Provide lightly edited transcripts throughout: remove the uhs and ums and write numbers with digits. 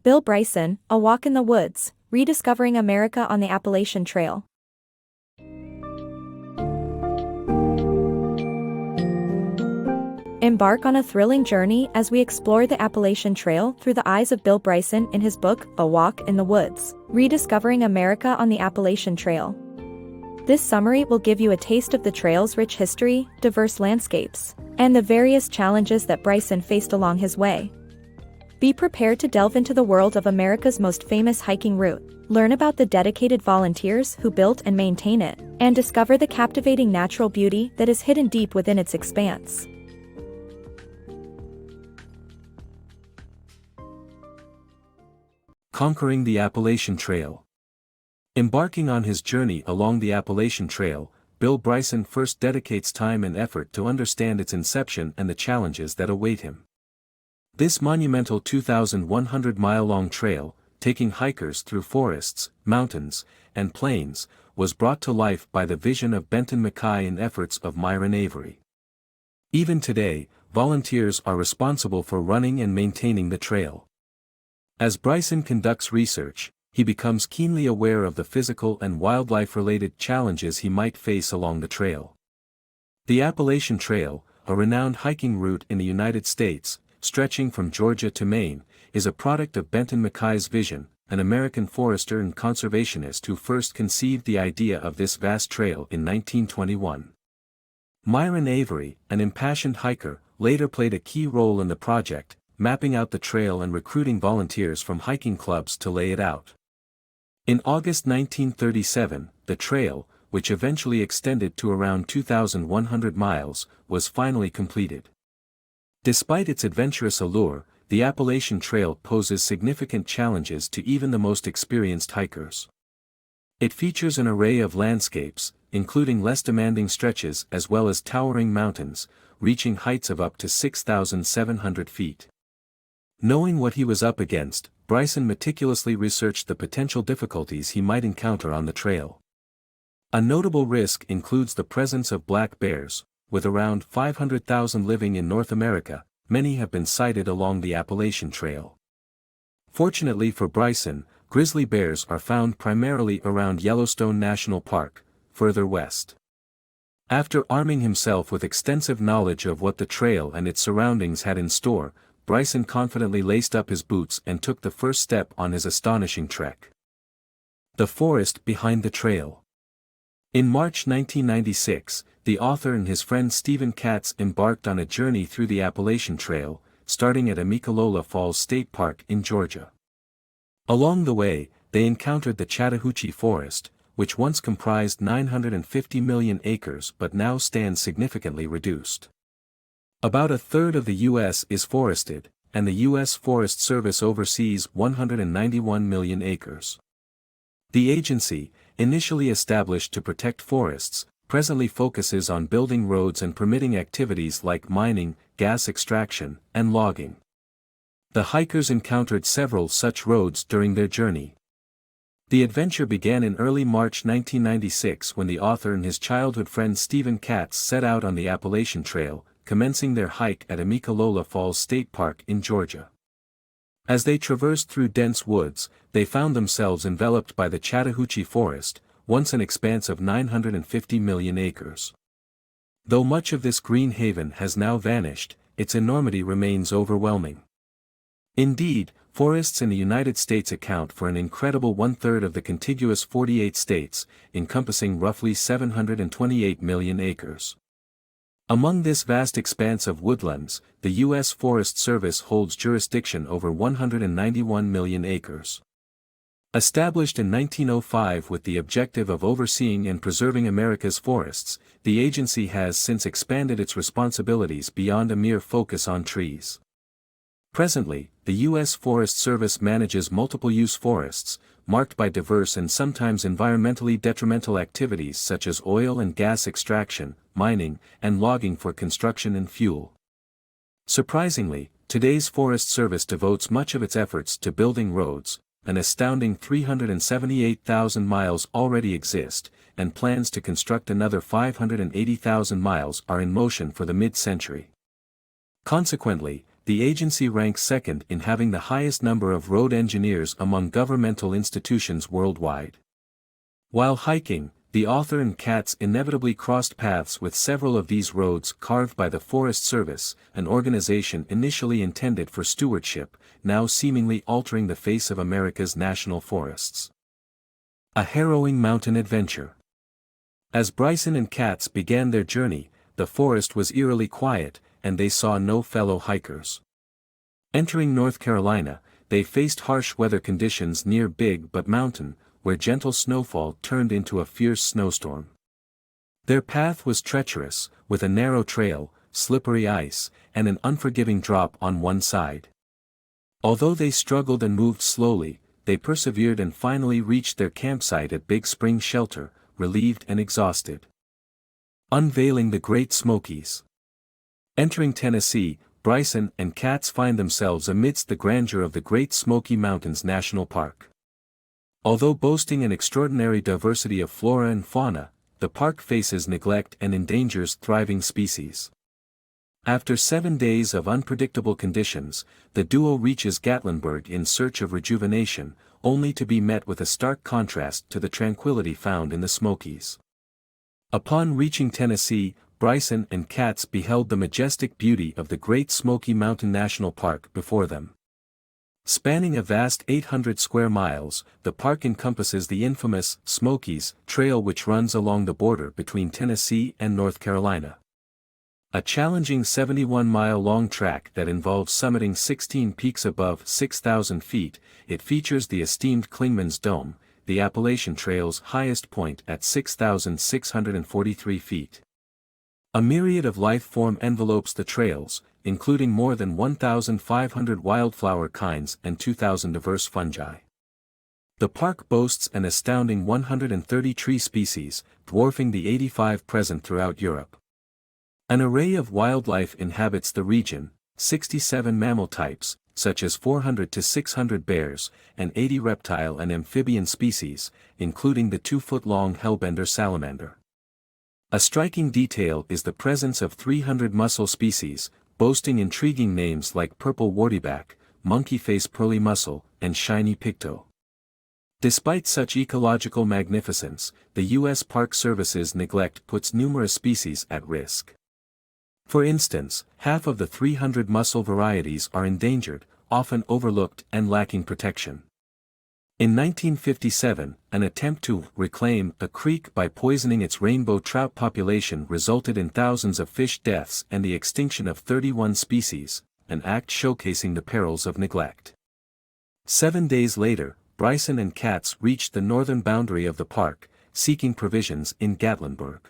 Bill Bryson, A Walk in the Woods, Rediscovering America on the Appalachian Trail. Embark on a thrilling journey as we explore the Appalachian Trail through the eyes of Bill Bryson in his book, A Walk in the Woods, Rediscovering America on the Appalachian Trail. This summary will give you a taste of the trail's rich history, diverse landscapes, and the various challenges that Bryson faced along his way. Be prepared to delve into the world of America's most famous hiking route, learn about the dedicated volunteers who built and maintain it, and discover the captivating natural beauty that is hidden deep within its expanse. Conquering the Appalachian Trail. Embarking on his journey along the Appalachian Trail, Bill Bryson first dedicates time and effort to understand its inception and the challenges that await him. This monumental 2,100-mile-long trail, taking hikers through forests, mountains, and plains, was brought to life by the vision of Benton MacKaye and efforts of Myron Avery. Even today, volunteers are responsible for running and maintaining the trail. As Bryson conducts research, he becomes keenly aware of the physical and wildlife-related challenges he might face along the trail. The Appalachian Trail, a renowned hiking route in the United States, stretching from Georgia to Maine, is a product of Benton MacKaye's vision, an American forester and conservationist who first conceived the idea of this vast trail in 1921. Myron Avery, an impassioned hiker, later played a key role in the project, mapping out the trail and recruiting volunteers from hiking clubs to lay it out. In August 1937, the trail, which eventually extended to around 2,100 miles, was finally completed. Despite its adventurous allure, the Appalachian Trail poses significant challenges to even the most experienced hikers. It features an array of landscapes, including less demanding stretches as well as towering mountains, reaching heights of up to 6,700 feet. Knowing what he was up against, Bryson meticulously researched the potential difficulties he might encounter on the trail. A notable risk includes the presence of black bears. With around 500,000 living in North America, many have been sighted along the Appalachian Trail. Fortunately for Bryson, grizzly bears are found primarily around Yellowstone National Park, further west. After arming himself with extensive knowledge of what the trail and its surroundings had in store, Bryson confidently laced up his boots and took the first step on his astonishing trek. The forest behind the trail. In March 1996, the author and his friend Stephen Katz embarked on a journey through the Appalachian Trail, starting at Amicalola Falls State Park in Georgia. Along the way, they encountered the Chattahoochee Forest, which once comprised 950 million acres but now stands significantly reduced. About a third of the U.S. is forested, and the U.S. Forest Service oversees 191 million acres. The agency, initially established to protect forests, presently focuses on building roads and permitting activities like mining, gas extraction, and logging. The hikers encountered several such roads during their journey. The adventure began in early March 1996 when the author and his childhood friend Stephen Katz set out on the Appalachian Trail, commencing their hike at Amicalola Falls State Park in Georgia. As they traversed through dense woods, they found themselves enveloped by the Chattahoochee Forest, once an expanse of 950 million acres. Though much of this green haven has now vanished, its enormity remains overwhelming. Indeed, forests in the United States account for an incredible one-third of the contiguous 48 states, encompassing roughly 728 million acres. Among this vast expanse of woodlands, the U.S. Forest Service holds jurisdiction over 191 million acres. Established in 1905 with the objective of overseeing and preserving America's forests, the agency has since expanded its responsibilities beyond a mere focus on trees. Presently, the U.S. Forest Service manages multiple-use forests, marked by diverse and sometimes environmentally detrimental activities such as oil and gas extraction, mining, and logging for construction and fuel. Surprisingly, today's Forest Service devotes much of its efforts to building roads. An astounding 378,000 miles already exist, and plans to construct another 580,000 miles are in motion for the mid-century. Consequently, the agency ranks second in having the highest number of road engineers among governmental institutions worldwide. While hiking, the author and Katz inevitably crossed paths with several of these roads carved by the Forest Service, an organization initially intended for stewardship, now seemingly altering the face of America's national forests. A harrowing mountain adventure. As Bryson and Katz began their journey, the forest was eerily quiet, and they saw no fellow hikers. Entering North Carolina, they faced harsh weather conditions near Big Butte Mountain, where gentle snowfall turned into a fierce snowstorm. Their path was treacherous, with a narrow trail, slippery ice, and an unforgiving drop on one side. Although they struggled and moved slowly, they persevered and finally reached their campsite at Big Spring Shelter, relieved and exhausted. Unveiling the Great Smokies. Entering Tennessee, Bryson and Katz find themselves amidst the grandeur of the Great Smoky Mountains National Park. Although boasting an extraordinary diversity of flora and fauna, the park faces neglect and endangers thriving species. After 7 days of unpredictable conditions, the duo reaches Gatlinburg in search of rejuvenation, only to be met with a stark contrast to the tranquility found in the Smokies. Upon reaching Tennessee, Bryson and Katz beheld the majestic beauty of the Great Smoky Mountain National Park before them. Spanning a vast 800 square miles, the park encompasses the infamous Smokies Trail, which runs along the border between Tennessee and North Carolina. A challenging 71-mile-long track that involves summiting 16 peaks above 6,000 feet, it features the esteemed Clingman's Dome, the Appalachian Trail's highest point at 6,643 feet. A myriad of life form envelopes the trails, including more than 1,500 wildflower kinds and 2,000 diverse fungi. The park boasts an astounding 130 tree species, dwarfing the 85 present throughout Europe. An array of wildlife inhabits the region, 67 mammal types, such as 400 to 600 bears, and 80 reptile and amphibian species, including the 2-foot-long hellbender salamander. A striking detail is the presence of 300 mussel species, boasting intriguing names like purple wartyback, monkey-face pearly mussel, and shiny picto. Despite such ecological magnificence, the U.S. Park Service's neglect puts numerous species at risk. For instance, half of the 300 mussel varieties are endangered, often overlooked and lacking protection. In 1957, an attempt to reclaim a creek by poisoning its rainbow trout population resulted in thousands of fish deaths and the extinction of 31 species, an act showcasing the perils of neglect. 7 days later, Bryson and Katz reached the northern boundary of the park, seeking provisions in Gatlinburg.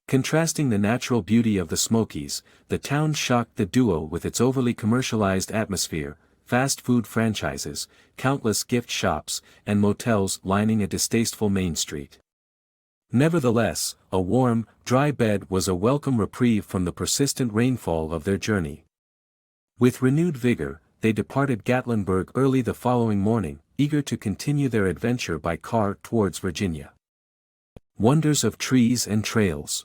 Contrasting the natural beauty of the Smokies, the town shocked the duo with its overly commercialized atmosphere, fast food franchises, countless gift shops, and motels lining a distasteful main street. Nevertheless, a warm, dry bed was a welcome reprieve from the persistent rainfall of their journey. With renewed vigor, they departed Gatlinburg early the following morning, eager to continue their adventure by car towards Virginia. Wonders of trees and trails.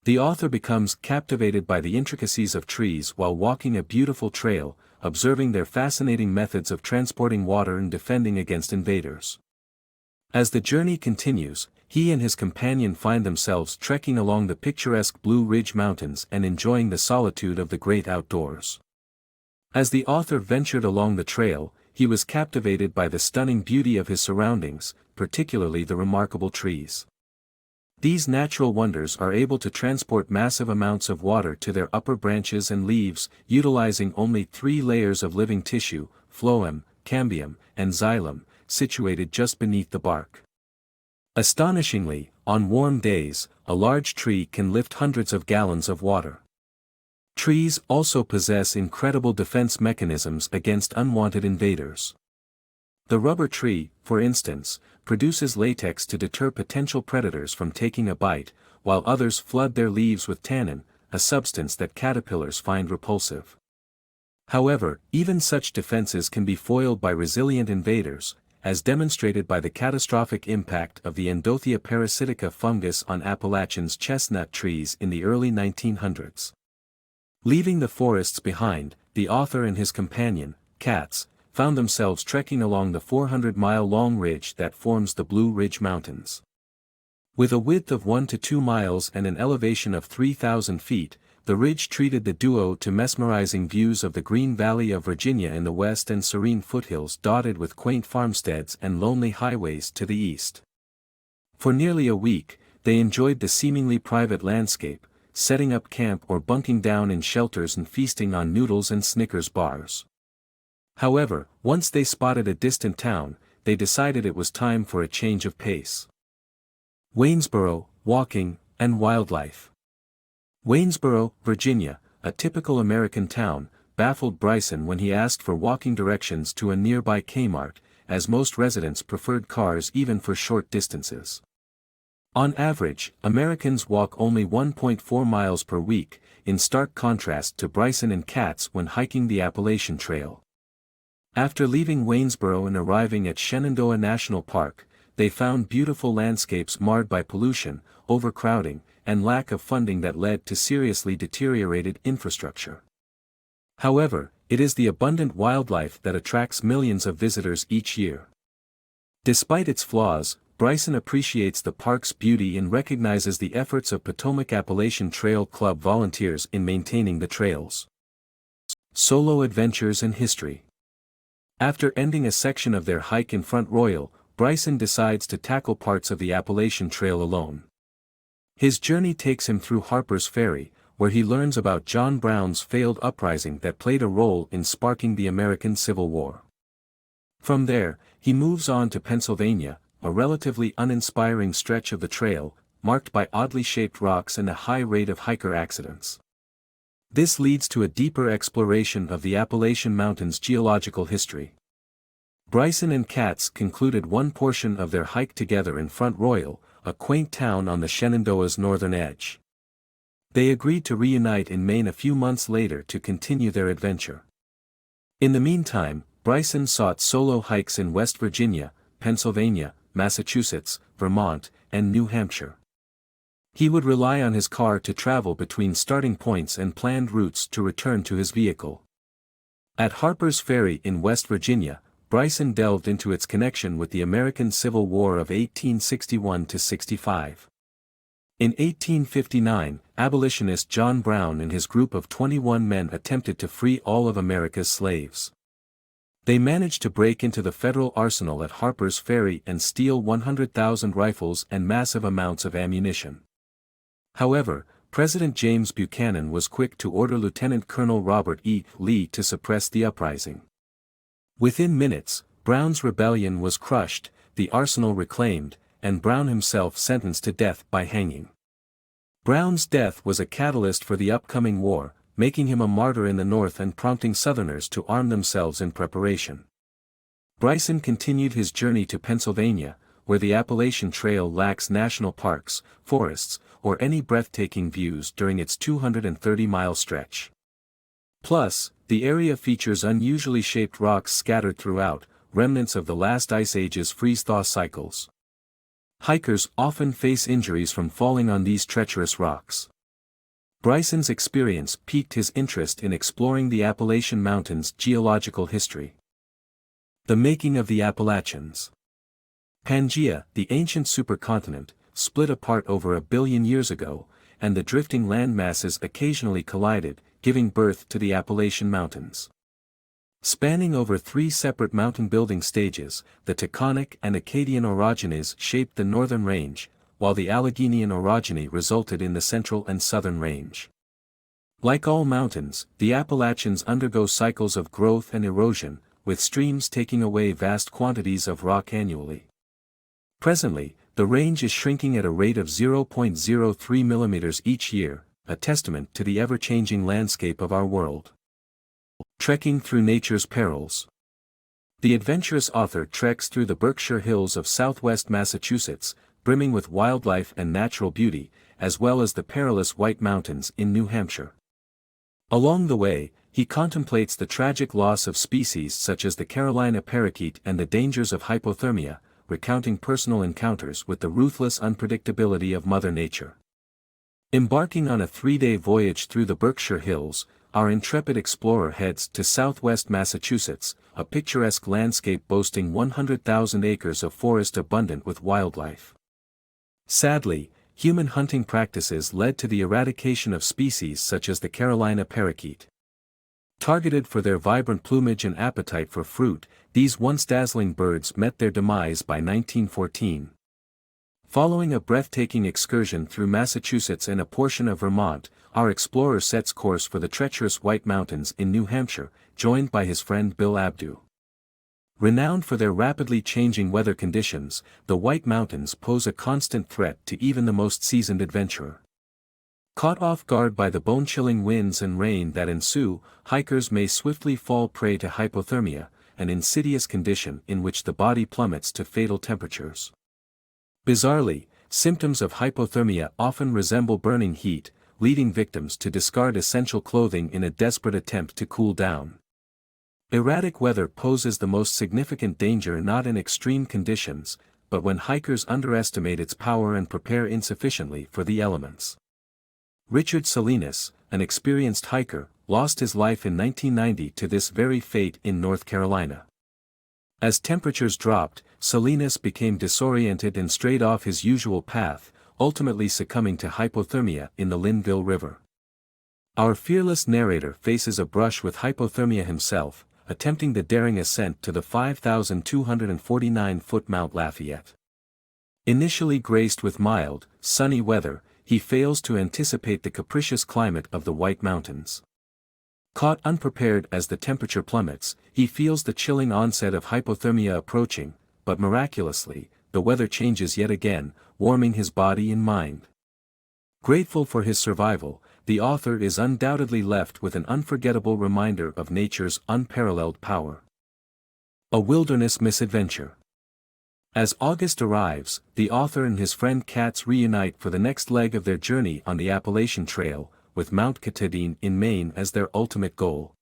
The author becomes captivated by the intricacies of trees while walking a beautiful trail, observing their fascinating methods of transporting water and defending against invaders. As the journey continues, he and his companion find themselves trekking along the picturesque Blue Ridge Mountains and enjoying the solitude of the great outdoors. As the author ventured along the trail, he was captivated by the stunning beauty of his surroundings, particularly the remarkable trees. These natural wonders are able to transport massive amounts of water to their upper branches and leaves, utilizing only 3 layers of living tissue, phloem, cambium, and xylem, situated just beneath the bark. Astonishingly, on warm days, a large tree can lift hundreds of gallons of water. Trees also possess incredible defense mechanisms against unwanted invaders. The rubber tree, for instance, produces latex to deter potential predators from taking a bite, while others flood their leaves with tannin, a substance that caterpillars find repulsive. However, even such defenses can be foiled by resilient invaders, as demonstrated by the catastrophic impact of the Endothea parasitica fungus on Appalachians' chestnut trees in the early 1900s. Leaving the forests behind, the author and his companion, Katz, found themselves trekking along the 400-mile-long ridge that forms the Blue Ridge Mountains. With a width of 1 to 2 miles and an elevation of 3,000 feet, the ridge treated the duo to mesmerizing views of the Green Valley of Virginia in the west and serene foothills dotted with quaint farmsteads and lonely highways to the east. For nearly a week, they enjoyed the seemingly private landscape, setting up camp or bunking down in shelters and feasting on noodles and Snickers bars. However, once they spotted a distant town, they decided it was time for a change of pace. Waynesboro, Walking, and Wildlife. Waynesboro, Virginia, a typical American town, baffled Bryson when he asked for walking directions to a nearby Kmart, as most residents preferred cars even for short distances. On average, Americans walk only 1.4 miles per week, in stark contrast to Bryson and Katz when hiking the Appalachian Trail. After leaving Waynesboro and arriving at Shenandoah National Park, they found beautiful landscapes marred by pollution, overcrowding, and lack of funding that led to seriously deteriorated infrastructure. However, it is the abundant wildlife that attracts millions of visitors each year. Despite its flaws, Bryson appreciates the park's beauty and recognizes the efforts of Potomac Appalachian Trail Club volunteers in maintaining the trails. Solo Adventures and History. After ending a section of their hike in Front Royal, Bryson decides to tackle parts of the Appalachian Trail alone. His journey takes him through Harper's Ferry, where he learns about John Brown's failed uprising that played a role in sparking the American Civil War. From there, he moves on to Pennsylvania, a relatively uninspiring stretch of the trail, marked by oddly shaped rocks and a high rate of hiker accidents. This leads to a deeper exploration of the Appalachian Mountains' geological history. Bryson and Katz concluded one portion of their hike together in Front Royal, a quaint town on the Shenandoah's northern edge. They agreed to reunite in Maine a few months later to continue their adventure. In the meantime, Bryson sought solo hikes in West Virginia, Pennsylvania, Massachusetts, Vermont, and New Hampshire. He would rely on his car to travel between starting points and planned routes to return to his vehicle. At Harper's Ferry in West Virginia, Bryson delved into its connection with the American Civil War of 1861–65. In 1859, abolitionist John Brown and his group of 21 men attempted to free all of America's slaves. They managed to break into the federal arsenal at Harper's Ferry and steal 100,000 rifles and massive amounts of ammunition. However, President James Buchanan was quick to order Lieutenant Colonel Robert E. Lee to suppress the uprising. Within minutes, Brown's rebellion was crushed, the arsenal reclaimed, and Brown himself sentenced to death by hanging. Brown's death was a catalyst for the upcoming war, making him a martyr in the North and prompting Southerners to arm themselves in preparation. Bryson continued his journey to Pennsylvania, where the Appalachian Trail lacks national parks, forests, or any breathtaking views during its 230-mile stretch. Plus, the area features unusually shaped rocks scattered throughout, remnants of the last ice age's freeze-thaw cycles. Hikers often face injuries from falling on these treacherous rocks. Bryson's experience piqued his interest in exploring the Appalachian Mountains' geological history. The making of the Appalachians. Pangaea, the ancient supercontinent, split apart over 1 billion years ago, and the drifting land masses occasionally collided, giving birth to the Appalachian Mountains. Spanning over 3 separate mountain-building stages, the Taconic and Acadian orogenies shaped the northern range, while the Alleghenian orogeny resulted in the central and southern range. Like all mountains, the Appalachians undergo cycles of growth and erosion, with streams taking away vast quantities of rock annually. Presently, the range is shrinking at a rate of 0.03 millimeters each year, a testament to the ever-changing landscape of our world. Trekking through nature's perils. The adventurous author treks through the Berkshire Hills of southwest Massachusetts, brimming with wildlife and natural beauty, as well as the perilous White Mountains in New Hampshire. Along the way, he contemplates the tragic loss of species such as the Carolina parakeet and the dangers of hypothermia, recounting personal encounters with the ruthless unpredictability of Mother Nature. Embarking on a 3-day voyage through the Berkshire Hills, our intrepid explorer heads to southwest Massachusetts, a picturesque landscape boasting 100,000 acres of forest abundant with wildlife. Sadly, human hunting practices led to the eradication of species such as the Carolina parakeet. Targeted for their vibrant plumage and appetite for fruit, these once dazzling birds met their demise by 1914. Following a breathtaking excursion through Massachusetts and a portion of Vermont, our explorer sets course for the treacherous White Mountains in New Hampshire, joined by his friend Bill Abdu. Renowned for their rapidly changing weather conditions, the White Mountains pose a constant threat to even the most seasoned adventurer. Caught off guard by the bone-chilling winds and rain that ensue, hikers may swiftly fall prey to hypothermia, an insidious condition in which the body plummets to fatal temperatures. Bizarrely, symptoms of hypothermia often resemble burning heat, leading victims to discard essential clothing in a desperate attempt to cool down. Erratic weather poses the most significant danger not in extreme conditions, but when hikers underestimate its power and prepare insufficiently for the elements. Richard Salinas, an experienced hiker, lost his life in 1990 to this very fate in North Carolina. As temperatures dropped, Salinas became disoriented and strayed off his usual path, ultimately succumbing to hypothermia in the Linville River. Our fearless narrator faces a brush with hypothermia himself, attempting the daring ascent to the 5,249-foot Mount Lafayette. Initially graced with mild, sunny weather, he fails to anticipate the capricious climate of the White Mountains. Caught unprepared as the temperature plummets, he feels the chilling onset of hypothermia approaching, but miraculously, the weather changes yet again, warming his body and mind. Grateful for his survival, the author is undoubtedly left with an unforgettable reminder of nature's unparalleled power. A Wilderness Misadventure. As August arrives, the author and his friend Katz reunite for the next leg of their journey on the Appalachian Trail, with Mount Katahdin in Maine as their ultimate goal.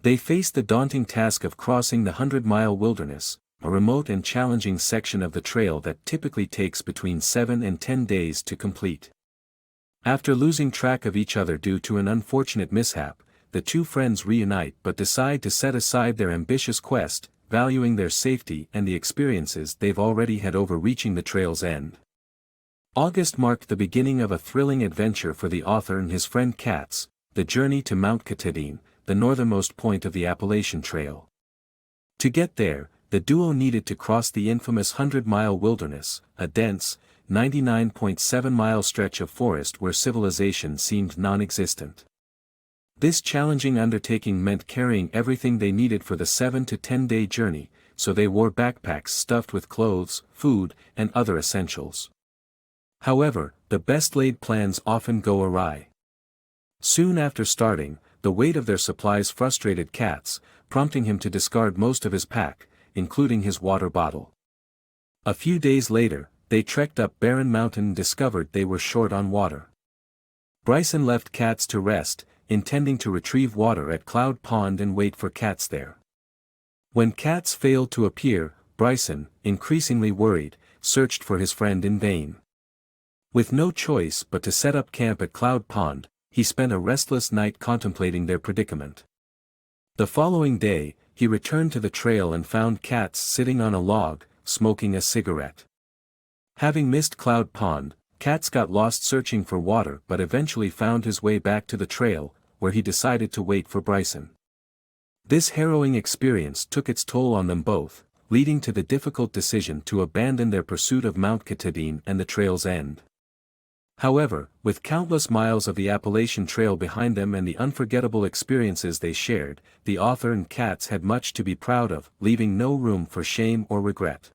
They face the daunting task of crossing the 100-mile wilderness, a remote and challenging section of the trail that typically takes between 7 and 10 days to complete. After losing track of each other due to an unfortunate mishap, the two friends reunite but decide to set aside their ambitious quest, valuing their safety and the experiences they've already had over reaching the trail's end. August marked the beginning of a thrilling adventure for the author and his friend Katz, the journey to Mount Katahdin, the northernmost point of the Appalachian Trail. To get there, the duo needed to cross the infamous 100-mile wilderness, a dense, 99.7-mile stretch of forest where civilization seemed non-existent. This challenging undertaking meant carrying everything they needed for the 7 to 10-day journey, so they wore backpacks stuffed with clothes, food, and other essentials. However, the best-laid plans often go awry. Soon after starting, the weight of their supplies frustrated Katz, prompting him to discard most of his pack, including his water bottle. A few days later, they trekked up Barren Mountain and discovered they were short on water. Bryson left Katz to rest, intending to retrieve water at Cloud Pond and wait for Katz there. When Katz failed to appear, Bryson, increasingly worried, searched for his friend in vain. With no choice but to set up camp at Cloud Pond, he spent a restless night contemplating their predicament. The following day, he returned to the trail and found Katz sitting on a log, smoking a cigarette. Having missed Cloud Pond, Katz got lost searching for water but eventually found his way back to the trail, where he decided to wait for Bryson. This harrowing experience took its toll on them both, leading to the difficult decision to abandon their pursuit of Mount Katahdin and the trail's end. However, with countless miles of the Appalachian Trail behind them and the unforgettable experiences they shared, the author and Katz had much to be proud of, leaving no room for shame or regret.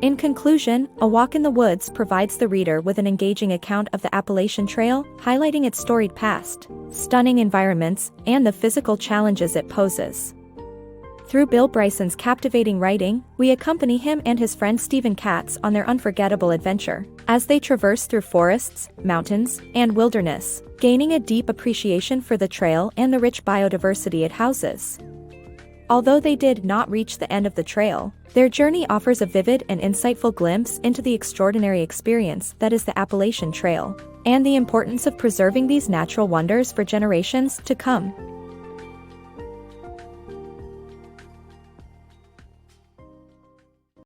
In conclusion, A Walk in the Woods provides the reader with an engaging account of the Appalachian Trail, highlighting its storied past, stunning environments, and the physical challenges it poses. Through Bill Bryson's captivating writing, we accompany him and his friend Stephen Katz on their unforgettable adventure, as they traverse through forests, mountains, and wilderness, gaining a deep appreciation for the trail and the rich biodiversity it houses. Although they did not reach the end of the trail, their journey offers a vivid and insightful glimpse into the extraordinary experience that is the Appalachian Trail, and the importance of preserving these natural wonders for generations to come.